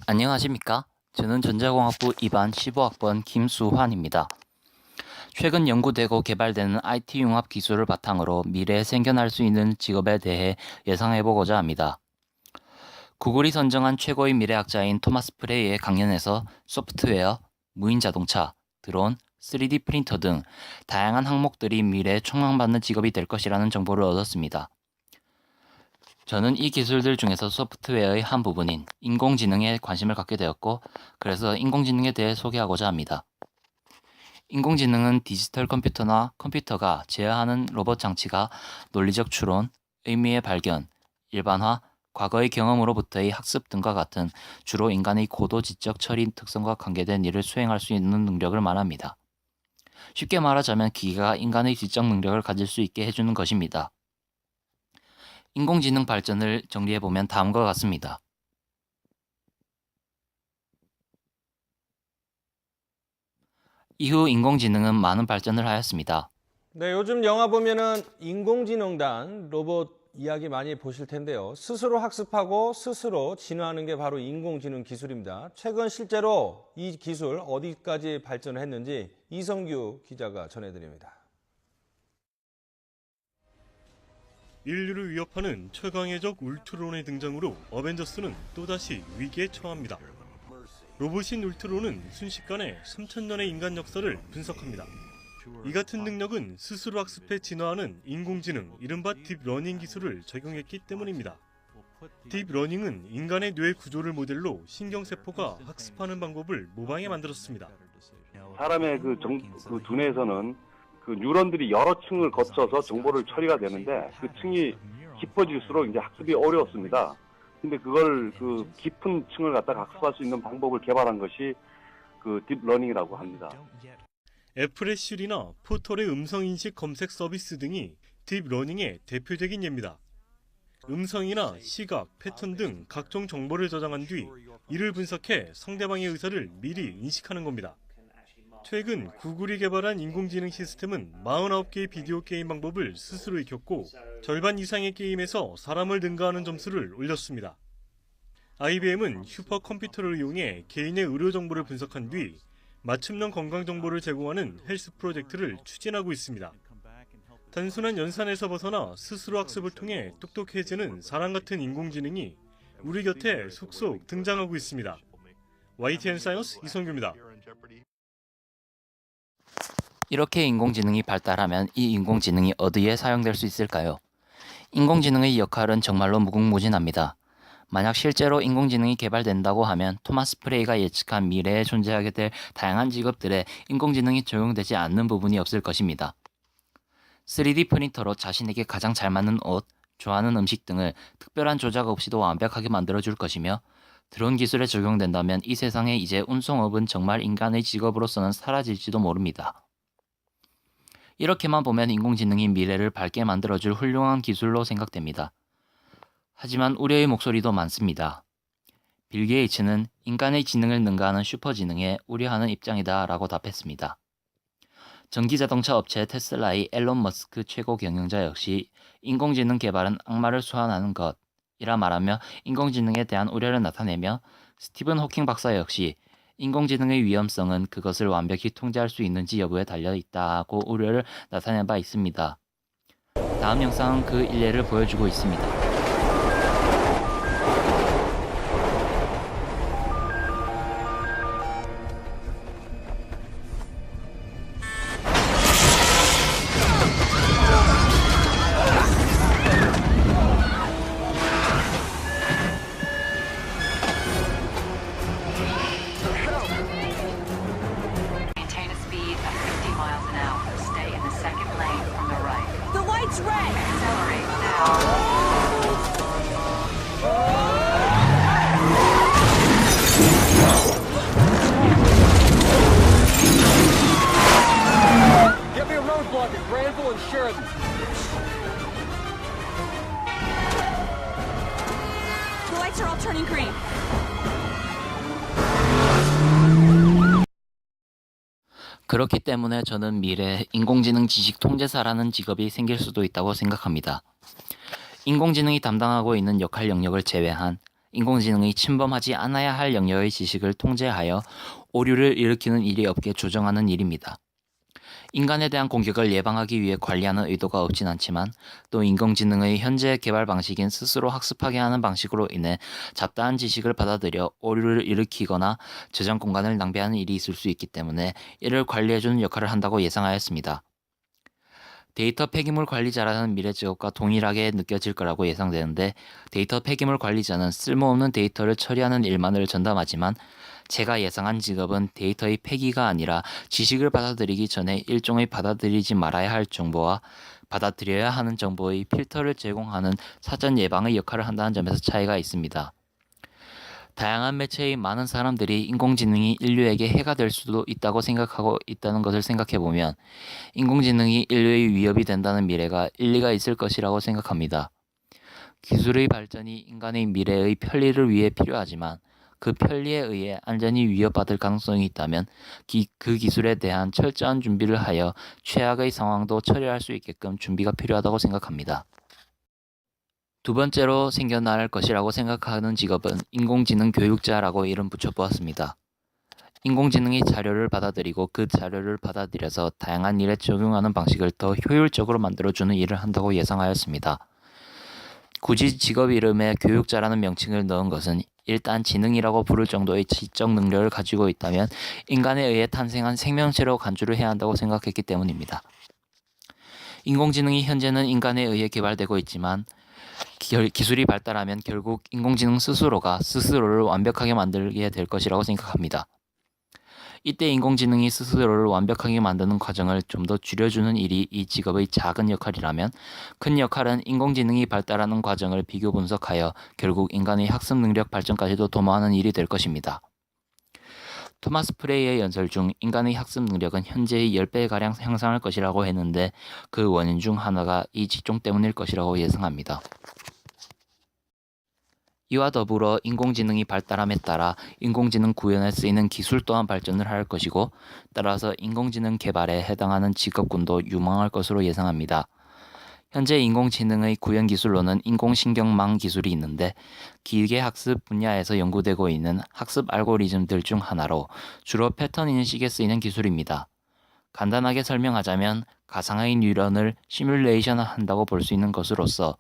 안녕하십니까? 저는 전자공학부 2반 15학번 김수환입니다. 최근 연구되고 개발되는 IT 융합 기술을 바탕으로 미래에 생겨날 수 있는 직업에 대해 예상해보고자 합니다. 구글이 선정한 최고의 미래학자인 토마스 프레이의 강연에서 소프트웨어, 무인 자동차, 드론, 3D 프린터 등 다양한 항목들이 미래에 촉망받는 직업이 될 것이라는 정보를 얻었습니다. 저는 이 기술들 중에서 소프트웨어의 한 부분인 인공지능에 관심을 갖게 되었고, 그래서 인공지능에 대해 소개하고자 합니다. 인공지능은 디지털 컴퓨터나 컴퓨터가 제어하는 로봇 장치가 논리적 추론, 의미의 발견, 일반화, 과거의 경험으로부터의 학습 등과 같은 주로 인간의 고도 지적 처리 특성과 관계된 일을 수행할 수 있는 능력을 말합니다. 쉽게 말하자면 기계가 인간의 지적 능력을 가질 수 있게 해주는 것입니다. 인공지능 발전을 정리해보면 다음과 같습니다. 이후 인공지능은 많은 발전을 하였습니다. 네, 요즘 영화 보면은 인공지능단 로봇 이야기 많이 보실 텐데요. 스스로 학습하고 스스로 진화하는 게 바로 인공지능 기술입니다. 최근 실제로 이 기술 어디까지 발전을 했는지 이성규 기자가 전해드립니다. 인류를 위협하는 최강의 적 울트론의 등장으로 어벤져스는 또다시 위기에 처합니다. 로봇인 울트론은 순식간에 3000년의 인간 역사를 분석합니다. 이 같은 능력은 스스로 학습해 진화하는 인공지능, 이른바 딥러닝 기술을 적용했기 때문입니다. 딥러닝은 인간의 뇌 구조를 모델로 신경세포가 학습하는 방법을 모방해 만들었습니다. 사람의 그 두뇌에서는 그 뉴런들이 여러 층을 거쳐서 정보를 처리가 되는데 그 층이 깊어질수록 이제 학습이 어려웠습니다. 근데 그걸 그 깊은 층을 갖다가 학습할 수 있는 방법을 개발한 것이 그 딥러닝이라고 합니다. 애플의 시리나 포털의 음성인식 검색 서비스 등이 딥러닝의 대표적인 예입니다. 음성이나 시각, 패턴 등 각종 정보를 저장한 뒤 이를 분석해 상대방의 의사를 미리 인식하는 겁니다. 최근 구글이 개발한 인공지능 시스템은 49개의 비디오 게임 방법을 스스로 익혔고 절반 이상의 게임에서 사람을 능가하는 점수를 올렸습니다. IBM은 슈퍼컴퓨터를 이용해 개인의 의료 정보를 분석한 뒤 맞춤형 건강 정보를 제공하는 헬스 프로젝트를 추진하고 있습니다. 단순한 연산에서 벗어나 스스로 학습을 통해 똑똑해지는 사람 같은 인공지능이 우리 곁에 속속 등장하고 있습니다. YTN 사이언스 이성규입니다. 이렇게 인공지능이 발달하면 이 인공지능이 어디에 사용될 수 있을까요? 인공지능의 역할은 정말로 무궁무진합니다. 만약 실제로 인공지능이 개발된다고 하면 토마스 프레이가 예측한 미래에 존재하게 될 다양한 직업들에 인공지능이 적용되지 않는 부분이 없을 것입니다. 3D 프린터로 자신에게 가장 잘 맞는 옷, 좋아하는 음식 등을 특별한 조작 없이도 완벽하게 만들어줄 것이며, 드론 기술에 적용된다면 이 세상에 이제 운송업은 정말 인간의 직업으로서는 사라질지도 모릅니다. 이렇게만 보면 인공지능이 미래를 밝게 만들어줄 훌륭한 기술로 생각됩니다. 하지만 우려의 목소리도 많습니다. 빌 게이츠는 인간의 지능을 능가하는 슈퍼지능에 우려하는 입장이다 라고 답했습니다. 전기자동차 업체 테슬라의 앨런 머스크 최고 경영자 역시 인공지능 개발은 악마를 소환하는 것이라 말하며 인공지능에 대한 우려를 나타내며, 스티븐 호킹 박사 역시 인공지능의 위험성은 그것을 완벽히 통제할 수 있는지 여부에 달려 있다고 우려를 나타낸 바 있습니다. 다음 영상은 그 일례를 보여주고 있습니다. Maintain a speed of 50 miles an hour. Stay in the second lane from the right. The light's red! Accelerate now. Get me a roadblock at Granville and Sheridan. The lights are all turning green. 그렇기 때문에 저는 미래에 인공지능 지식 통제사라는 직업이 생길 수도 있다고 생각합니다. 인공지능이 담당하고 있는 역할 영역을 제외한 인공지능이 침범하지 않아야 할 영역의 지식을 통제하여 오류를 일으키는 일이 없게 조정하는 일입니다. 인간에 대한 공격을 예방하기 위해 관리하는 의도가 없진 않지만 또 인공지능의 현재 개발 방식인 스스로 학습하게 하는 방식으로 인해 잡다한 지식을 받아들여 오류를 일으키거나 저장 공간을 낭비하는 일이 있을 수 있기 때문에 이를 관리해주는 역할을 한다고 예상하였습니다. 데이터 폐기물 관리자라는 미래 직업과 동일하게 느껴질 거라고 예상되는데 데이터 폐기물 관리자는 쓸모없는 데이터를 처리하는 일만을 전담하지만 제가 예상한 직업은 데이터의 폐기가 아니라 지식을 받아들이기 전에 일종의 받아들이지 말아야 할 정보와 받아들여야 하는 정보의 필터를 제공하는 사전 예방의 역할을 한다는 점에서 차이가 있습니다. 다양한 매체의 많은 사람들이 인공지능이 인류에게 해가 될 수도 있다고 생각하고 있다는 것을 생각해보면 인공지능이 인류의 위협이 된다는 미래가 일리가 있을 것이라고 생각합니다. 기술의 발전이 인간의 미래의 편리를 위해 필요하지만 그 편리에 의해 안전이 위협받을 가능성이 있다면 그 기술에 대한 철저한 준비를 하여 최악의 상황도 처리할 수 있게끔 준비가 필요하다고 생각합니다. 두 번째로 생겨날 것이라고 생각하는 직업은 인공지능 교육자라고 이름 붙여보았습니다. 인공지능이 자료를 받아들이고 그 자료를 받아들여서 다양한 일에 적용하는 방식을 더 효율적으로 만들어주는 일을 한다고 예상하였습니다. 굳이 직업 이름에 교육자라는 명칭을 넣은 것은 일단 지능이라고 부를 정도의 지적 능력을 가지고 있다면 인간에 의해 탄생한 생명체로 간주를 해야 한다고 생각했기 때문입니다. 인공지능이 현재는 인간에 의해 개발되고 있지만 기술이 발달하면 결국 인공지능 스스로가 스스로를 완벽하게 만들게 될 것이라고 생각합니다. 이때 인공지능이 스스로를 완벽하게 만드는 과정을 좀 더 줄여주는 일이 이 직업의 작은 역할이라면 큰 역할은 인공지능이 발달하는 과정을 비교 분석하여 결국 인간의 학습 능력 발전까지도 도모하는 일이 될 것입니다. 토마스 프레이의 연설 중 인간의 학습 능력은 현재의 10배가량 향상할 것이라고 했는데 그 원인 중 하나가 이 직종 때문일 것이라고 예상합니다. 이와 더불어 인공지능이 발달함에 따라 인공지능 구현에 쓰이는 기술 또한 발전을 할 것이고 따라서 인공지능 개발에 해당하는 직업군도 유망할 것으로 예상합니다. 현재 인공지능의 구현 기술로는 인공신경망 기술이 있는데 기계학습 분야에서 연구되고 있는 학습 알고리즘들 중 하나로 주로 패턴 인식에 쓰이는 기술입니다. 간단하게 설명하자면 가상의 뉴런을 시뮬레이션한다고 볼 수 있는 것으로서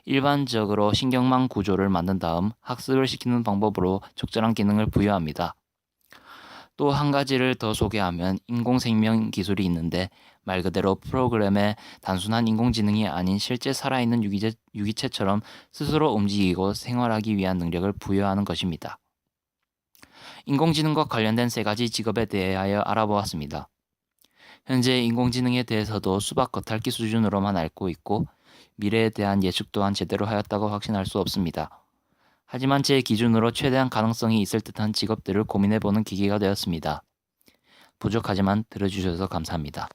일반적으로 신경망 구조를 만든 다음 학습을 시키는 방법으로 적절한 기능을 부여합니다. 또 한 가지를 더 소개하면 인공생명 기술이 있는데 말 그대로 프로그램에 단순한 인공지능이 아닌 실제 살아있는 유기체처럼 스스로 움직이고 생활하기 위한 능력을 부여하는 것입니다. 인공지능과 관련된 3가지 직업에 대하여 알아보았습니다. 현재 인공지능에 대해서도 수박 겉핥기 수준으로만 알고 있고 미래에 대한 예측 또한 제대로 하였다고 확신할 수 없습니다. 하지만 제 기준으로 최대한 가능성이 있을 듯한 직업들을 고민해보는 기회가 되었습니다. 부족하지만 들어주셔서 감사합니다.